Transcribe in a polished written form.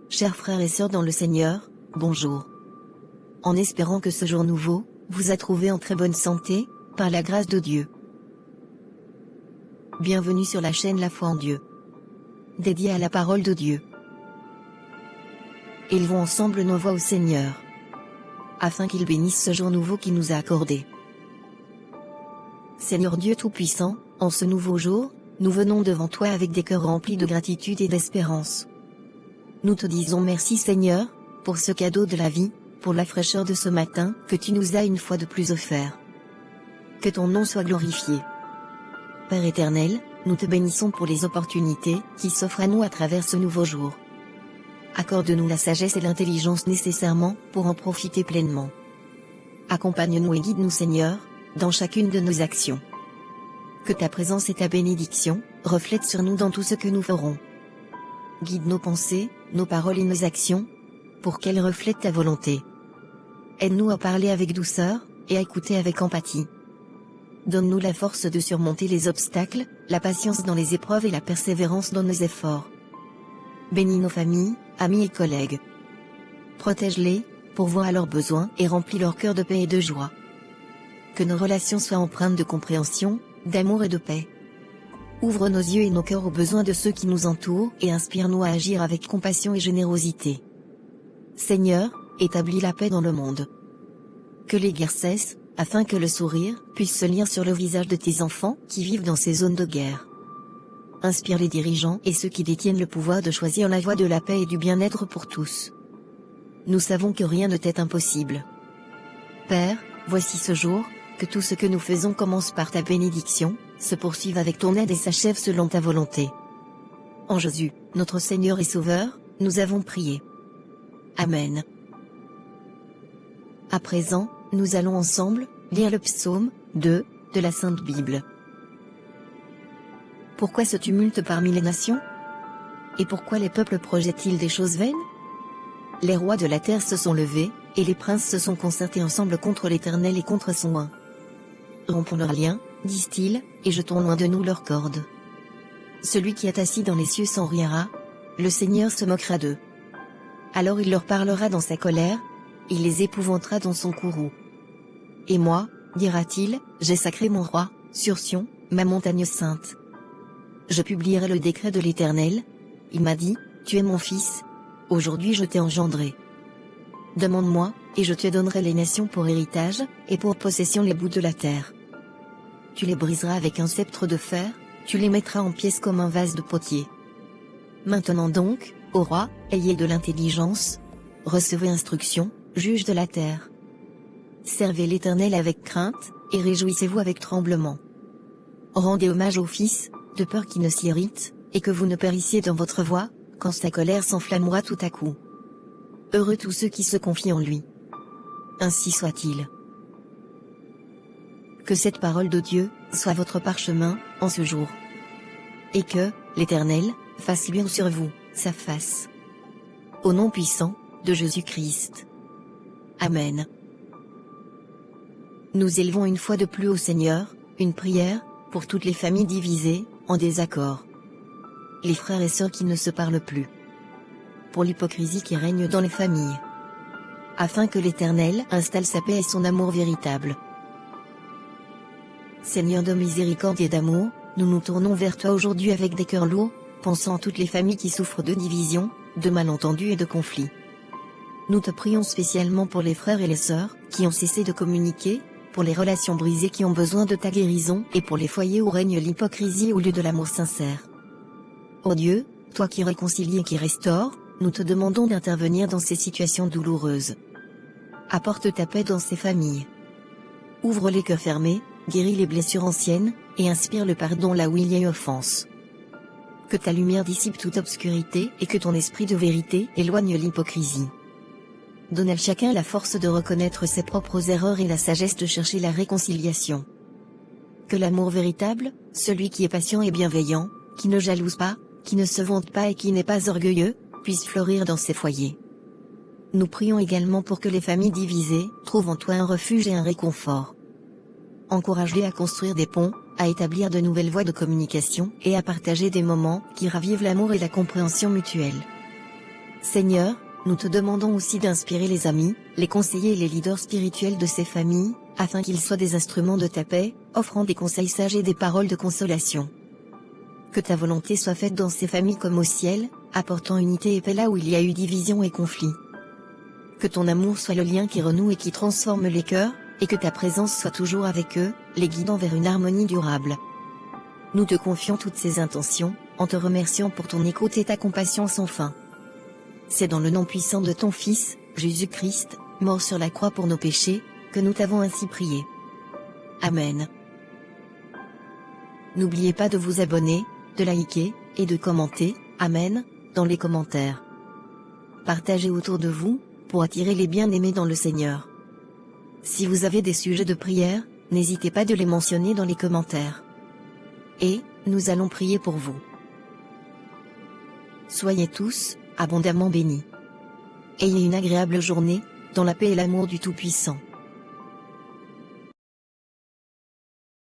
chers frères et sœurs dans le Seigneur, bonjour. En espérant que ce jour nouveau vous a trouvé en très bonne santé, par la grâce de Dieu. Bienvenue sur la chaîne La Foi en Dieu, dédiée à la parole de Dieu. Élevons ensemble nos voix au Seigneur, afin qu'il bénisse ce jour nouveau qu'il nous a accordé. Seigneur Dieu Tout-Puissant, en ce nouveau jour, nous venons devant toi avec des cœurs remplis de gratitude et d'espérance. Nous te disons merci Seigneur, pour ce cadeau de la vie, pour la fraîcheur de ce matin que tu nous as une fois de plus offert. Que ton nom soit glorifié. Père éternel, nous te bénissons pour les opportunités qui s'offrent à nous à travers ce nouveau jour. Accorde-nous la sagesse et l'intelligence nécessairement pour en profiter pleinement. Accompagne-nous et guide-nous Seigneur, dans chacune de nos actions. Que ta présence et ta bénédiction reflètent sur nous dans tout ce que nous ferons. Guide nos pensées, nos paroles et nos actions, pour qu'elles reflètent ta volonté. Aide-nous à parler avec douceur, et à écouter avec empathie. Donne-nous la force de surmonter les obstacles, la patience dans les épreuves et la persévérance dans nos efforts. Bénis nos familles, amis et collègues. Protège-les, pourvois à leurs besoins et remplis leur cœur de paix et de joie. Que nos relations soient empreintes de compréhension, d'amour et de paix. Ouvre nos yeux et nos cœurs aux besoins de ceux qui nous entourent et inspire-nous à agir avec compassion et générosité. Seigneur, établis la paix dans le monde. Que les guerres cessent, afin que le sourire puisse se lire sur le visage de tes enfants qui vivent dans ces zones de guerre. Inspire les dirigeants et ceux qui détiennent le pouvoir de choisir la voie de la paix et du bien-être pour tous. Nous savons que rien ne t'est impossible. Père, voici ce jour, que tout ce que nous faisons commence par ta bénédiction, se poursuive avec ton aide et s'achève selon ta volonté. En Jésus, notre Seigneur et Sauveur, nous avons prié. Amen. À présent, nous allons ensemble lire le psaume 2 de la Sainte Bible. Pourquoi ce tumulte parmi les nations? Et pourquoi les peuples projettent-ils des choses vaines? Les rois de la terre se sont levés, et les princes se sont concertés ensemble contre l'Éternel et contre son oint. Rompons leurs liens, disent-ils, et jetons loin de nous leurs cordes. Celui qui est assis dans les cieux s'en riera, le Seigneur se moquera d'eux. Alors il leur parlera dans sa colère, il les épouvantera dans son courroux. Et moi, dira-t-il, j'ai sacré mon roi, sur Sion, ma montagne sainte. Je publierai le décret de l'Éternel. Il m'a dit, tu es mon fils, aujourd'hui je t'ai engendré. Demande-moi, et je te donnerai les nations pour héritage, et pour possession les bouts de la terre. Tu les briseras avec un sceptre de fer, tu les mettras en pièces comme un vase de potier. Maintenant donc, ô roi, ayez de l'intelligence, recevez instruction, juge de la terre. Servez l'Éternel avec crainte, et réjouissez-vous avec tremblement. Rendez hommage au Fils, de peur qu'il ne s'irrite, et que vous ne périssiez dans votre voie, quand sa colère s'enflammera tout à coup. Heureux tous ceux qui se confient en lui. Ainsi soit-il. Que cette parole de Dieu soit votre parchemin, en ce jour. Et que, l'Éternel, fasse luire sur vous sa face. Au nom puissant de Jésus-Christ. Amen. Nous élevons une fois de plus au Seigneur, une prière, pour toutes les familles divisées, en désaccord. Les frères et sœurs qui ne se parlent plus. Pour l'hypocrisie qui règne dans les familles. Afin que l'Éternel installe sa paix et son amour véritable. Seigneur de miséricorde et d'amour, nous nous tournons vers toi aujourd'hui avec des cœurs lourds, pensant à toutes les familles qui souffrent de divisions, de malentendus et de conflits. Nous te prions spécialement pour les frères et les sœurs, qui ont cessé de communiquer, pour les relations brisées qui ont besoin de ta guérison et pour les foyers où règne l'hypocrisie au lieu de l'amour sincère. Ô Dieu, toi qui réconcilies et qui restaures, nous te demandons d'intervenir dans ces situations douloureuses. Apporte ta paix dans ces familles. Ouvre les cœurs fermés, guéris les blessures anciennes, et inspire le pardon là où il y a eu offense. Que ta lumière dissipe toute obscurité et que ton esprit de vérité éloigne l'hypocrisie. Donne à chacun la force de reconnaître ses propres erreurs et la sagesse de chercher la réconciliation. Que l'amour véritable, celui qui est patient et bienveillant, qui ne jalouse pas, qui ne se vante pas et qui n'est pas orgueilleux, puisse fleurir dans ces foyers. Nous prions également pour que les familles divisées trouvent en toi un refuge et un réconfort. Encourage-les à construire des ponts, à établir de nouvelles voies de communication et à partager des moments qui ravivent l'amour et la compréhension mutuelle. Seigneur, nous te demandons aussi d'inspirer les amis, les conseillers et les leaders spirituels de ces familles, afin qu'ils soient des instruments de ta paix, offrant des conseils sages et des paroles de consolation. Que ta volonté soit faite dans ces familles comme au ciel, apportant unité et paix là où il y a eu division et conflit. Que ton amour soit le lien qui renoue et qui transforme les cœurs, et que ta présence soit toujours avec eux, les guidant vers une harmonie durable. Nous te confions toutes ces intentions, en te remerciant pour ton écoute et ta compassion sans fin. C'est dans le nom puissant de ton Fils, Jésus-Christ, mort sur la croix pour nos péchés, que nous t'avons ainsi prié. Amen. N'oubliez pas de vous abonner, de liker, et de commenter, Amen, dans les commentaires. Partagez autour de vous, pour attirer les bien-aimés dans le Seigneur. Si vous avez des sujets de prière, n'hésitez pas de les mentionner dans les commentaires. Et, nous allons prier pour vous. Soyez tous, abondamment bénis. Ayez une agréable journée, dans la paix et l'amour du Tout-Puissant.